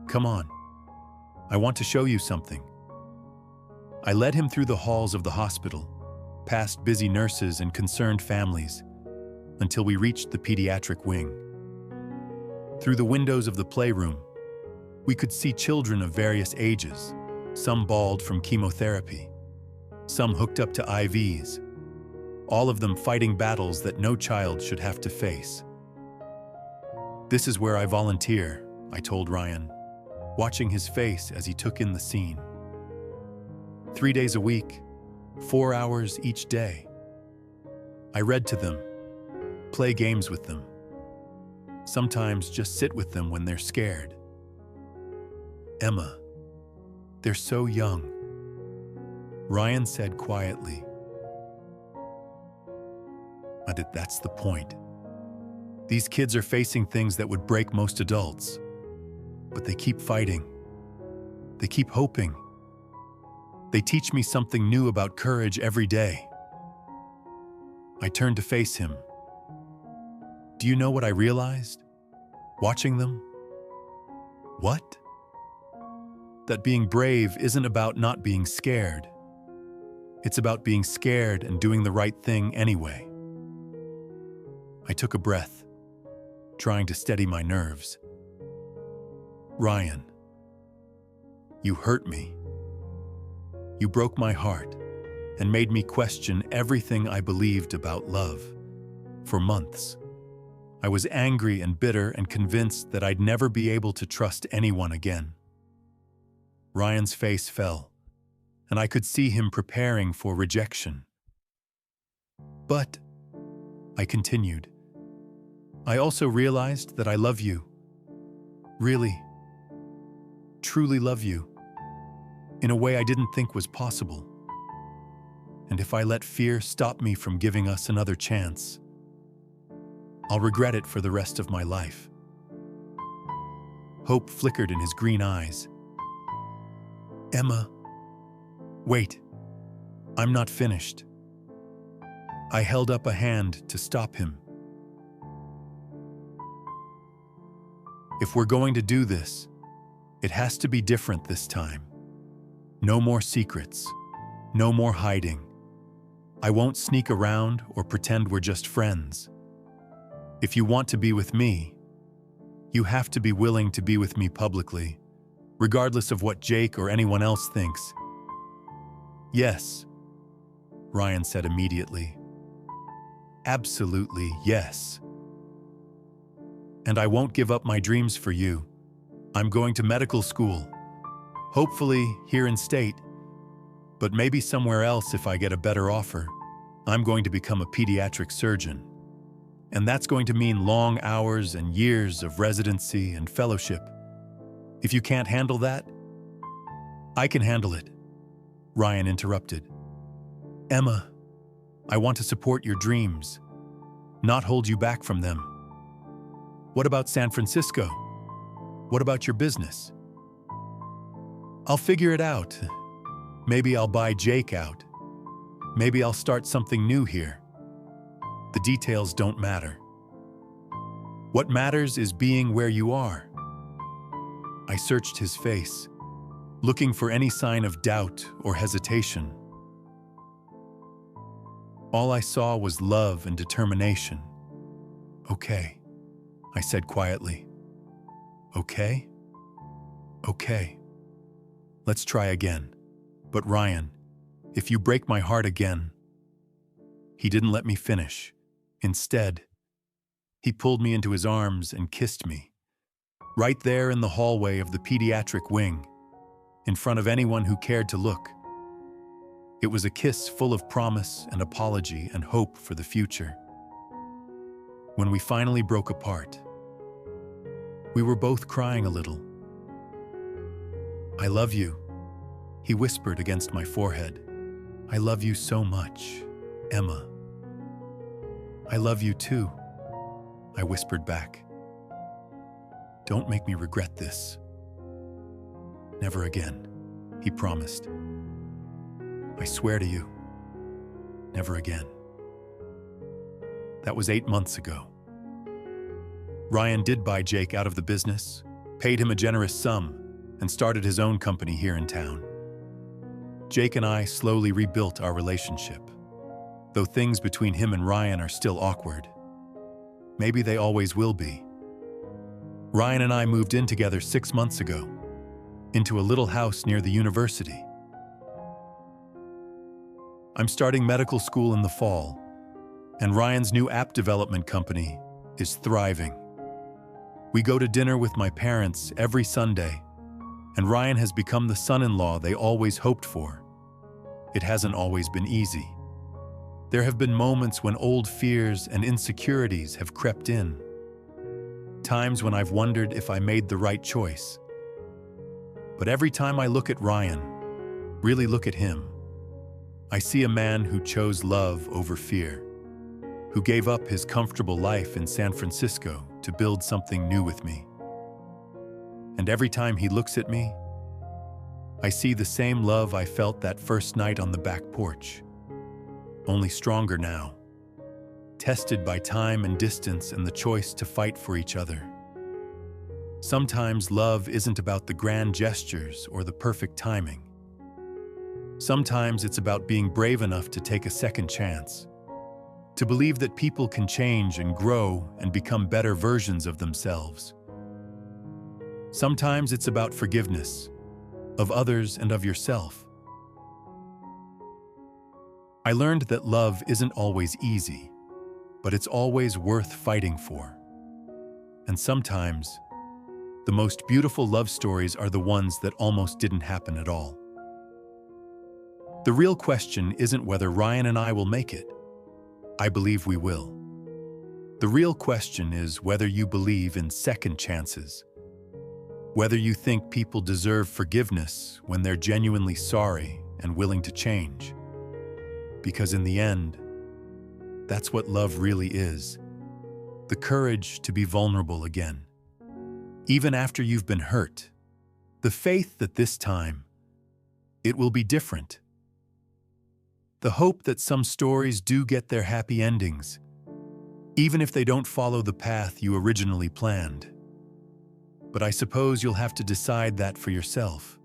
Come on. I want to show you something. I led him through the halls of the hospital, past busy nurses and concerned families, until we reached the pediatric wing. Through the windows of the playroom, we could see children of various ages, some bald from chemotherapy, some hooked up to IVs, all of them fighting battles that no child should have to face. This is where I volunteer, I told Ryan, watching his face as he took in the scene. 3 days a week, 4 hours each day. I read to them, play games with them, sometimes just sit with them when they're scared. Emma, they're so young, Ryan said quietly. That's the point. These kids are facing things that would break most adults, but they keep fighting. They keep hoping. They teach me something new about courage every day. I turned to face him. Do you know what I realized, watching them? What? That being brave isn't about not being scared. It's about being scared and doing the right thing anyway. I took a breath, trying to steady my nerves. Ryan, you hurt me. You broke my heart and made me question everything I believed about love. For months, I was angry and bitter and convinced that I'd never be able to trust anyone again. Ryan's face fell, and I could see him preparing for rejection. But, I continued, I also realized that I love you. Really, truly love you. In a way I didn't think was possible. And if I let fear stop me from giving us another chance, I'll regret it for the rest of my life. Hope flickered in his green eyes. Emma, wait, I'm not finished. I held up a hand to stop him. If we're going to do this, it has to be different this time. No more secrets. No more hiding. I won't sneak around or pretend we're just friends. If you want to be with me, you have to be willing to be with me publicly, regardless of what Jake or anyone else thinks. Yes, Ryan said immediately. Absolutely yes. And I won't give up my dreams for you. I'm going to medical school. Hopefully here in state, but maybe somewhere else if I get a better offer. I'm going to become a pediatric surgeon. And that's going to mean long hours and years of residency and fellowship. If you can't handle that, I can handle it, Ryan interrupted. Emma, I want to support your dreams, not hold you back from them. What about San Francisco? What about your business? I'll figure it out. Maybe I'll buy Jake out. Maybe I'll start something new here. The details don't matter. What matters is being where you are. I searched his face, looking for any sign of doubt or hesitation. All I saw was love and determination. Okay, I said quietly. Okay? Okay. Let's try again. But Ryan, if you break my heart again... He didn't let me finish. Instead, he pulled me into his arms and kissed me, right there in the hallway of the pediatric wing, in front of anyone who cared to look. It was a kiss full of promise and apology and hope for the future. When we finally broke apart, we were both crying a little. I love you, he whispered against my forehead. I love you so much, Emma. I love you too, I whispered back. Don't make me regret this. Never again, he promised. I swear to you, never again. That was 8 months ago. Ryan did buy Jake out of the business, paid him a generous sum, and started his own company here in town. Jake and I slowly rebuilt our relationship, though things between him and Ryan are still awkward. Maybe they always will be. Ryan and I moved in together 6 months ago, into a little house near the university. I'm starting medical school in the fall, and Ryan's new app development company is thriving. We go to dinner with my parents every Sunday, and Ryan has become the son-in-law they always hoped for. It hasn't always been easy. There have been moments when old fears and insecurities have crept in. Times when I've wondered if I made the right choice. But every time I look at Ryan, really look at him, I see a man who chose love over fear, who gave up his comfortable life in San Francisco to build something new with me. And every time he looks at me, I see the same love I felt that first night on the back porch, only stronger now, tested by time and distance and the choice to fight for each other. Sometimes love isn't about the grand gestures or the perfect timing. Sometimes it's about being brave enough to take a second chance, to believe that people can change and grow and become better versions of themselves. Sometimes it's about forgiveness, of others and of yourself. I learned that love isn't always easy, but it's always worth fighting for. And sometimes, the most beautiful love stories are the ones that almost didn't happen at all. The real question isn't whether Ryan and I will make it. I believe we will. The real question is whether you believe in second chances, whether you think people deserve forgiveness when they're genuinely sorry and willing to change. Because in the end, that's what love really is, the courage to be vulnerable again. Even after you've been hurt, the faith that this time, it will be different. The hope that some stories do get their happy endings, even if they don't follow the path you originally planned. But I suppose you'll have to decide that for yourself.